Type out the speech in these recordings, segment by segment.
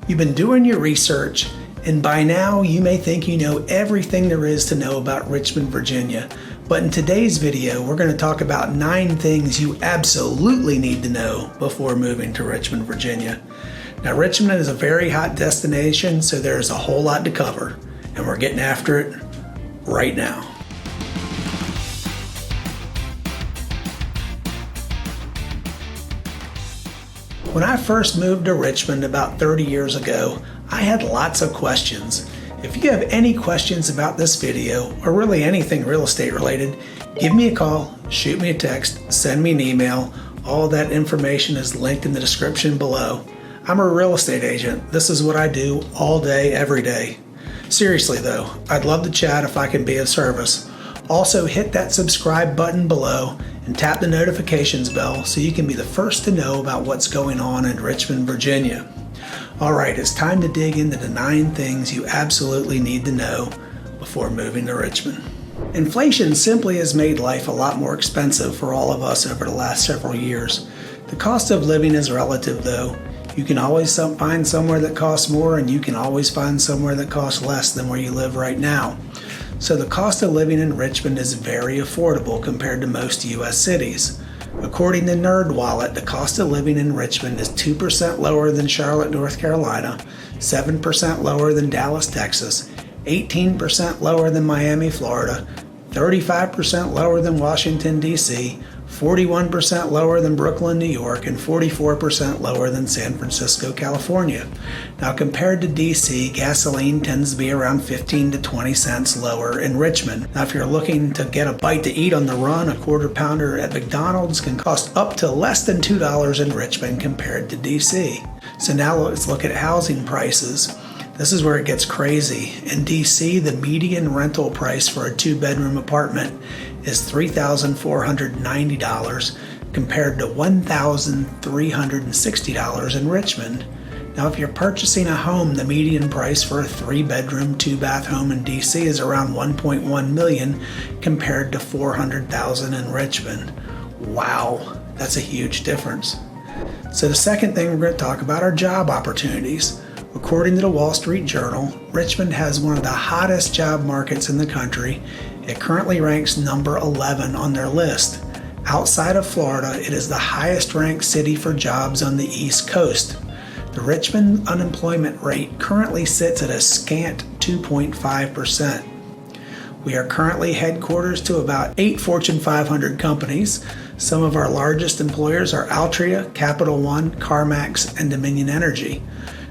You've been doing your research, and by now you may think you know everything there is to know about Richmond, Virginia. But in today's video, we're going to talk about 9 things you absolutely need to know before moving to Richmond, Virginia. Now, Richmond is a very hot destination, so there's a whole lot to cover, and we're getting after it right now. When I first moved to Richmond about 30 years ago, I had lots of questions. If you have any questions about this video, or really anything real estate related, give me a call, shoot me a text, send me an email. All that information is linked in the description below. I'm a real estate agent. This is what I do all day, every day. Seriously though, I'd love to chat if I can be of service. Also, hit that subscribe button below and tap the notifications bell so you can be the first to know about what's going on in Richmond, Virginia. Alright, it's time to dig into the 9 things you absolutely need to know before moving to Richmond. Inflation simply has made life a lot more expensive for all of us over the last several years. The cost of living is relative though. You can always find somewhere that costs more, and you can always find somewhere that costs less than where you live right now. So the cost of living in Richmond is very affordable compared to most U.S. cities. According to NerdWallet, the cost of living in Richmond is 2% lower than Charlotte, North Carolina, 7% lower than Dallas, Texas, 18% lower than Miami, Florida, 35% lower than Washington, D.C., 41% lower than Brooklyn, New York, and 44% lower than San Francisco, California. Now, compared to DC, gasoline tends to be around 15 to 20 cents lower in Richmond. Now, if you're looking to get a bite to eat on the run, a quarter pounder at McDonald's can cost up to less than $2 in Richmond compared to DC. So now let's look at housing prices. This is where it gets crazy. In DC, the median rental price for a 2-bedroom apartment is $3,490 compared to $1,360 in Richmond. Now, if you're purchasing a home, the median price for a 3-bedroom, 2-bath home in DC is around $1.1 million compared to $400,000 in Richmond. Wow, that's a huge difference. So the second thing we're going to talk about are job opportunities. According to the Wall Street Journal, Richmond has one of the hottest job markets in the country. It currently ranks number 11 on their list. Outside of Florida, it is the highest ranked city for jobs on the East Coast. The Richmond unemployment rate currently sits at a scant 2.5%. We are currently headquarters to about 8 Fortune 500 companies. Some of our largest employers are Altria, Capital One, CarMax, and Dominion Energy.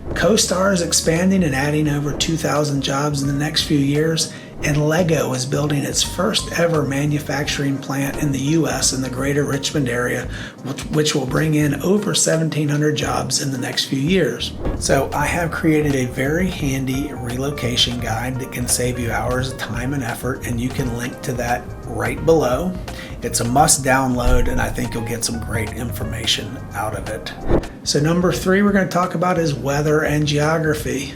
CoStar is expanding and adding over 2,000 jobs in the next few years, and Lego is building its first ever manufacturing plant in the U.S. in the greater Richmond area, which will bring in over 1,700 jobs in the next few years. So I have created a very handy relocation guide that can save you hours of time and effort, and you can link to that right below. It's a must download, and I think you'll get some great information out of it. So number 3 we're going to talk about is weather and geography.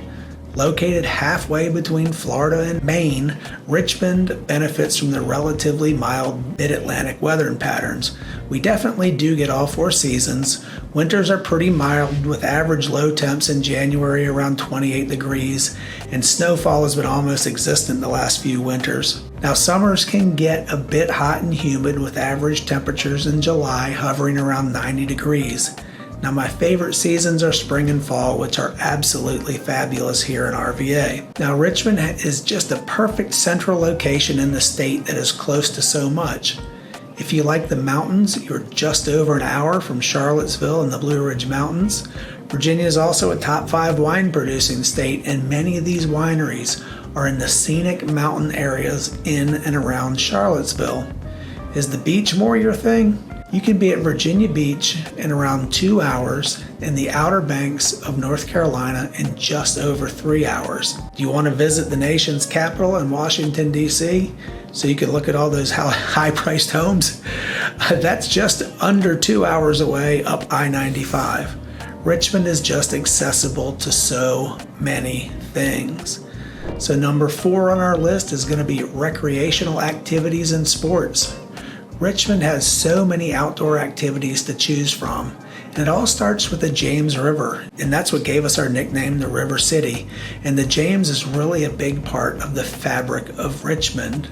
Located halfway between Florida and Maine, Richmond benefits from the relatively mild mid-Atlantic weather patterns. We definitely do get all 4 seasons. Winters are pretty mild with average low temps in January around 28 degrees, and snowfall has been almost existent the last few winters. Now, summers can get a bit hot and humid with average temperatures in July hovering around 90 degrees. Now, my favorite seasons are spring and fall, which are absolutely fabulous here in RVA. Now, Richmond is just a perfect central location in the state that is close to so much. If you like the mountains, you're just over an hour from Charlottesville and the Blue Ridge Mountains. Virginia is also a top 5 wine producing state, and many of these wineries are in the scenic mountain areas in and around Charlottesville. Is the beach more your thing? You can be at Virginia Beach in around 2 hours and the Outer Banks of North Carolina in just over 3 hours. Do you want to visit the nation's capital in Washington, D.C., so you can look at all those high-priced homes? That's just under 2 hours away up I-95. Richmond is just accessible to so many things. So number 4 on our list is going to be recreational activities and sports. Richmond has so many outdoor activities to choose from, And it all starts with the James River, and that's what gave us our nickname, the River City. And the James is really a big part of the fabric of Richmond.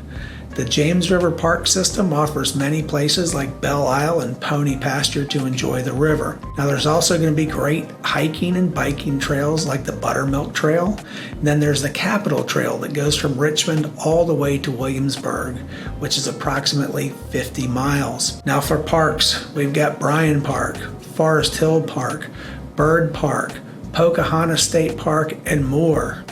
The James River Park system offers many places like Belle Isle and Pony Pasture to enjoy the river. Now there's also going to be great hiking and biking trails like the Buttermilk Trail. And then there's the Capitol Trail that goes from Richmond all the way to Williamsburg, which is approximately 50 miles. Now for parks, we've got Bryan Park, Forest Hill Park, Bird Park, Pocahontas State Park, and more.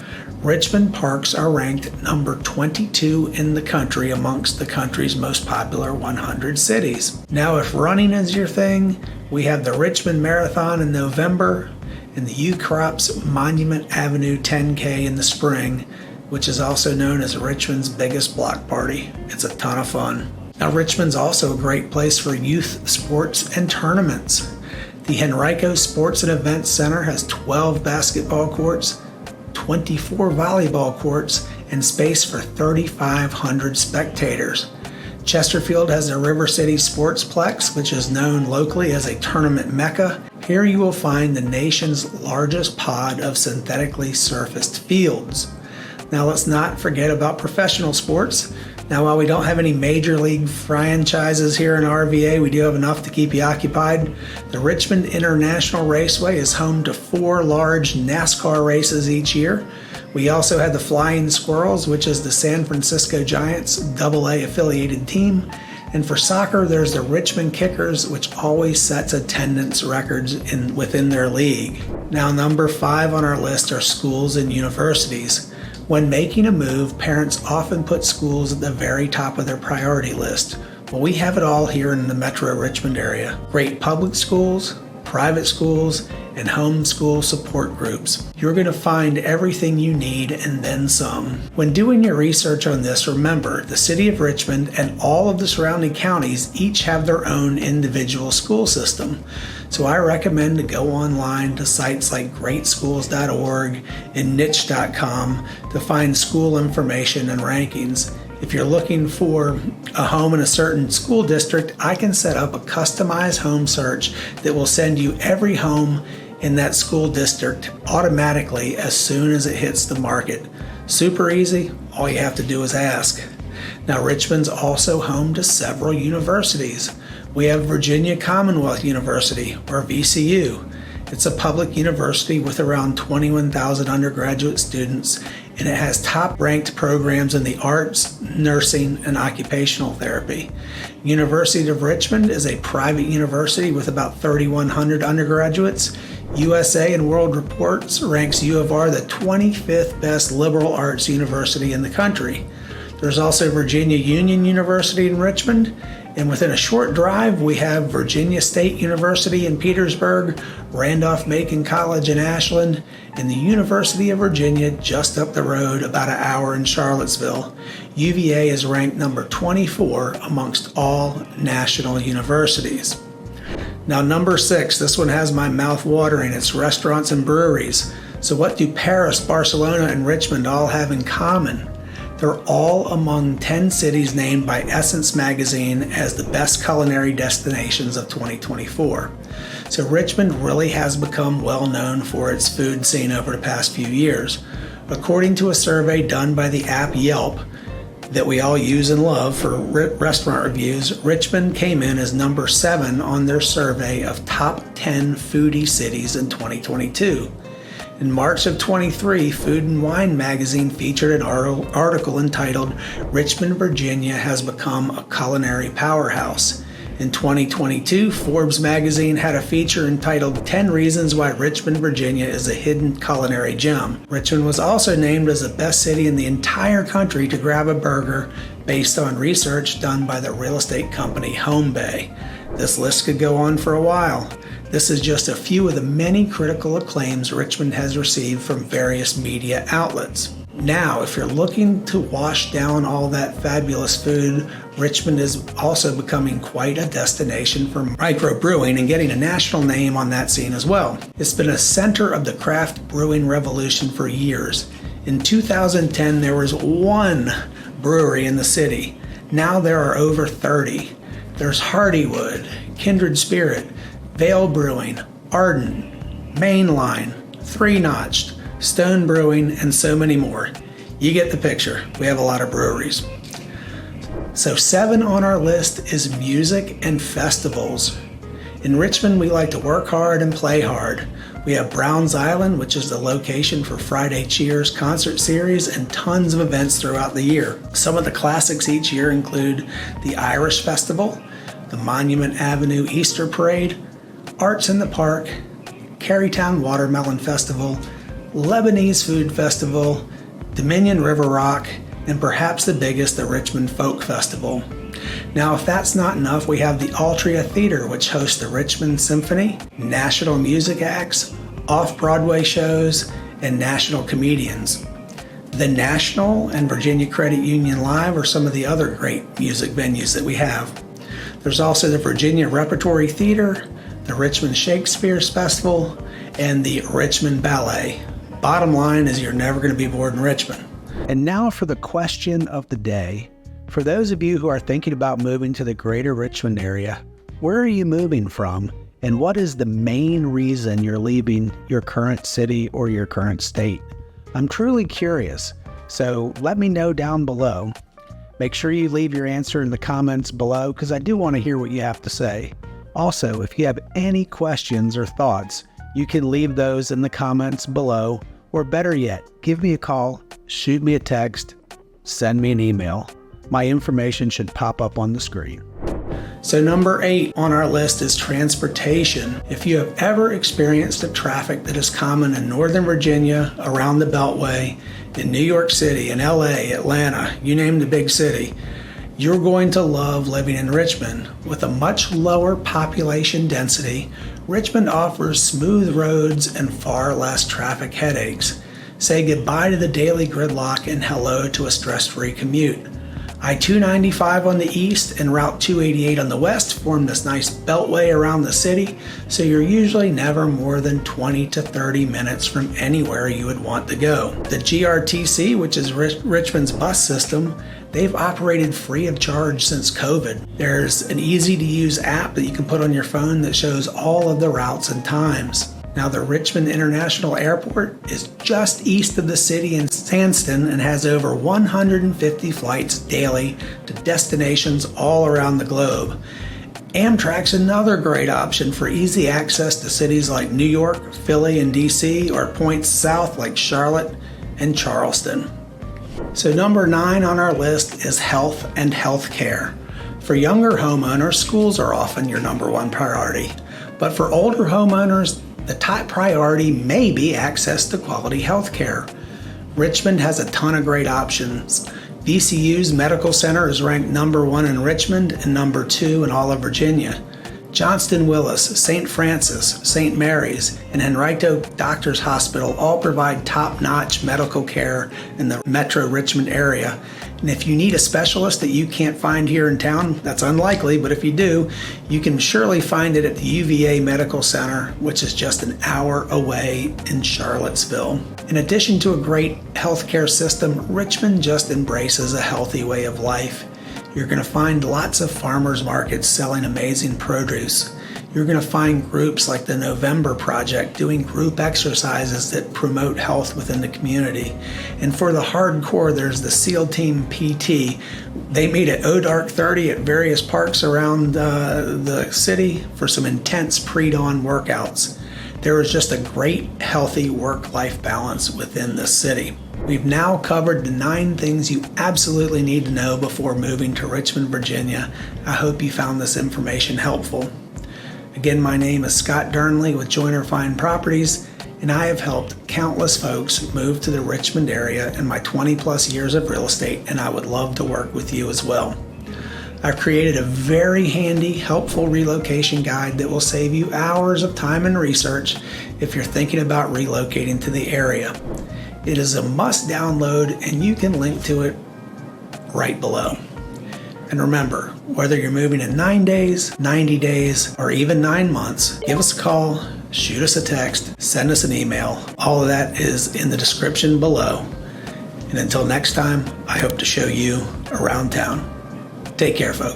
Richmond parks are ranked number 22 in the country amongst the country's most popular 100 cities. Now, if running is your thing, we have the Richmond Marathon in November and the UCROP's Monument Avenue 10K in the spring, which is also known as Richmond's biggest block party. It's a ton of fun. Now, Richmond's also a great place for youth sports and tournaments. The Henrico Sports and Events Center has 12 basketball courts, 24 volleyball courts, and space for 3,500 spectators. Chesterfield has the River City Sportsplex, which is known locally as a tournament mecca. Here you will find the nation's largest pod of synthetically surfaced fields. Now let's not forget about professional sports. Now while we don't have any major league franchises here in RVA, we do have enough to keep you occupied. The Richmond International Raceway is home to 4 large NASCAR races each year. We also have the Flying Squirrels, which is the San Francisco Giants AA affiliated team. And for soccer, there's the Richmond Kickers, which always sets attendance records within their league. Now number 5 on our list are schools and universities. When making a move, parents often put schools at the very top of their priority list. Well, we have it all here in the Metro Richmond area. Great public schools, private schools, and homeschool support groups. You're going to find everything you need and then some. When doing your research on this, remember the city of Richmond and all of the surrounding counties each have their own individual school system. So I recommend to go online to sites like greatschools.org and niche.com to find school information and rankings. If you're looking for a home in a certain school district, I can set up a customized home search that will send you every home in that school district automatically as soon as it hits the market. Super easy, all you have to do is ask. Now Richmond's also home to several universities. We have Virginia Commonwealth University, or VCU. It's a public university with around 21,000 undergraduate students, and it has top-ranked programs in the arts, nursing, and occupational therapy. University of Richmond is a private university with about 3,100 undergraduates. USA and World Reports ranks U of R the 25th best liberal arts university in the country. There's also Virginia Union University in Richmond, and within a short drive, we have Virginia State University in Petersburg, Randolph-Macon College in Ashland, and the University of Virginia just up the road about an hour in Charlottesville. UVA is ranked number 24 amongst all national universities. Now number 6, this one has my mouth watering. It's restaurants and breweries. So what do Paris, Barcelona, and Richmond all have in common? They're all among 10 cities named by Essence Magazine as the best culinary destinations of 2024. So Richmond really has become well known for its food scene over the past few years. According to a survey done by the app Yelp that we all use and love for restaurant reviews, Richmond came in as number 7 on their survey of top 10 foodie cities in 2022. In March of 23, Food and Wine magazine featured an article entitled "Richmond, Virginia has become a culinary powerhouse." In 2022, Forbes magazine had a feature entitled 10 Reasons Why Richmond, Virginia is a Hidden Culinary Gem. Richmond was also named as the best city in the entire country to grab a burger based on research done by the real estate company HomeBay. This list could go on for a while. This is just a few of the many critical acclaims Richmond has received from various media outlets. Now, if you're looking to wash down all that fabulous food, Richmond is also becoming quite a destination for microbrewing and getting a national name on that scene as well. It's been a center of the craft brewing revolution for years. In 2010, there was 1 brewery in the city. Now there are over 30. There's Hardywood, Kindred Spirit, Vale Brewing, Ardent, Mainline, Three Notched, Stone Brewing, and so many more. You get the picture. We have a lot of breweries. So 7 on our list is music and festivals. In Richmond, we like to work hard and play hard. We have Browns Island, which is the location for Friday Cheers concert series and tons of events throughout the year. Some of the classics each year include the Irish Festival, the Monument Avenue Easter Parade, Arts in the Park, Carytown Watermelon Festival, Lebanese Food Festival, Dominion River Rock, and perhaps the biggest, the Richmond Folk Festival. Now, if that's not enough, we have the Altria Theater, which hosts the Richmond Symphony, national music acts, off-Broadway shows, and national comedians. The National and Virginia Credit Union Live are some of the other great music venues that we have. There's also the Virginia Repertory Theater, the Richmond Shakespeare Festival, and the Richmond Ballet. Bottom line is you're never going to be bored in Richmond. And now for the question of the day. For those of you who are thinking about moving to the greater Richmond area, where are you moving from? And what is the main reason you're leaving your current city or your current state? I'm truly curious, so let me know down below. Make sure you leave your answer in the comments below because I do want to hear what you have to say. Also, if you have any questions or thoughts, you can leave those in the comments below, or better yet, give me a call, shoot me a text, send me an email. My information should pop up on the screen. So number 8 on our list is transportation. If you have ever experienced the traffic that is common in Northern Virginia, around the Beltway, in New York City, in LA, Atlanta, you name the big city, you're going to love living in Richmond. With a much lower population density, Richmond offers smooth roads and far less traffic headaches. Say goodbye to the daily gridlock and hello to a stress-free commute. I-295 on the east and Route 288 on the west form this nice beltway around the city, so you're usually never more than 20 to 30 minutes from anywhere you would want to go. The GRTC, which is Richmond's bus system, they've operated free of charge since COVID. There's an easy-to-use app that you can put on your phone that shows all of the routes and times. Now, the Richmond International Airport is just east of the city in Sandston and has over 150 flights daily to destinations all around the globe. Amtrak's another great option for easy access to cities like New York, Philly, and DC, or points south like Charlotte and Charleston. So number 9 on our list is health and healthcare. For younger homeowners, schools are often your number 1 priority. But for older homeowners, the top priority may be access to quality health care. Richmond has a ton of great options. VCU's Medical Center is ranked number 1 in Richmond and number 2 in all of Virginia. Johnston Willis, St. Francis, St. Mary's, and Henrico Doctors Hospital all provide top-notch medical care in the Metro Richmond area. And if you need a specialist that you can't find here in town, that's unlikely, but if you do, you can surely find it at the UVA Medical Center, which is just an hour away in Charlottesville. In addition to a great healthcare system, Richmond just embraces a healthy way of life. You're going to find lots of farmers markets selling amazing produce. You're going to find groups like the November Project doing group exercises that promote health within the community. And for the hardcore, there's the SEAL Team PT. They meet at Dark 30 at various parks around the city for some intense pre-dawn workouts. There is just a great, healthy work-life balance within the city. We've now covered the 9 things you absolutely need to know before moving to Richmond, Virginia. I hope you found this information helpful. Again, my name is Scott Dernley with Joyner Fine Properties, and I have helped countless folks move to the Richmond area in my 20+ years of real estate, and I would love to work with you as well. I've created a very handy, helpful relocation guide that will save you hours of time and research if you're thinking about relocating to the area. It is a must download, and you can link to it right below. And remember, whether you're moving in 9 days, 90 days, or even 9 months, give us a call, shoot us a text, send us an email. All of that is in the description below. And until next time, I hope to show you around town. Take care, folks.